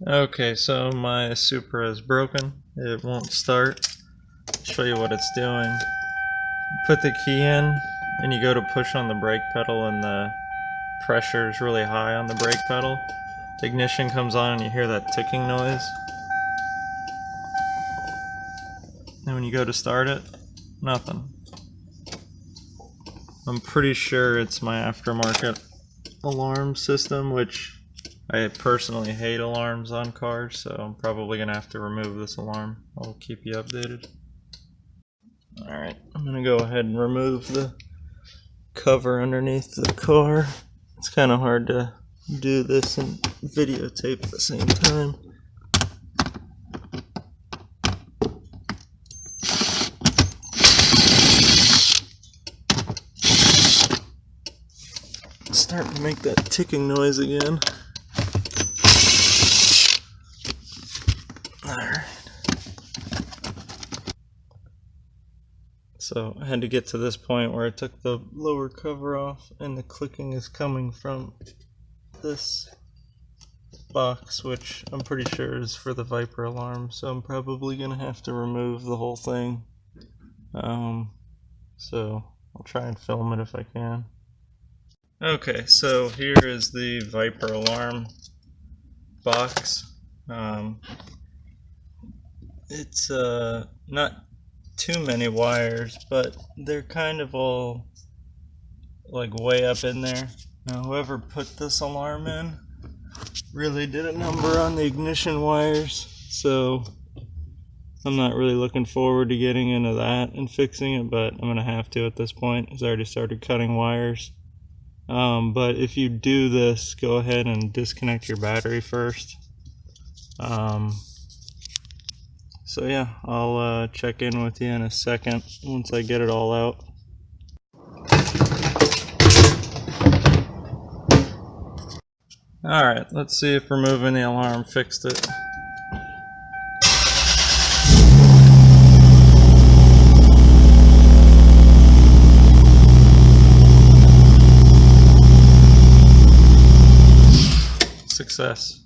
Okay, so my Supra is broken. It won't start. I'll show you what it's doing. Put the key in and you go to push on the brake pedal and the pressure is really high on the brake pedal. The ignition comes on and you hear that ticking noise. And when you go to start it, nothing. I'm pretty sure it's my aftermarket alarm system, which I personally hate alarms on cars, so I'm probably going to have to remove this alarm. I'll keep you updated. Alright, I'm going to go ahead and remove the cover underneath the car. It's kind of hard to do this and videotape at the same time. It's starting to make that ticking noise again. Alright. So I had to get to this point where I took the lower cover off and the clicking is coming from this box, which I'm pretty sure is for the Viper alarm, so I'm probably gonna have to remove the whole thing. So I'll try and film it if I can. Okay, so here is the Viper alarm box. It's not too many wires, but they're kind of all like way up in there. Now whoever put this alarm in really did a number on the ignition wires, so I'm not really looking forward to getting into that and fixing it, but I'm gonna have to at this point because I already started cutting wires. But if you do this, go ahead and disconnect your battery first. So yeah, I'll check in with you in a second once I get it all out. Alright, let's see if removing the alarm fixed it. Success.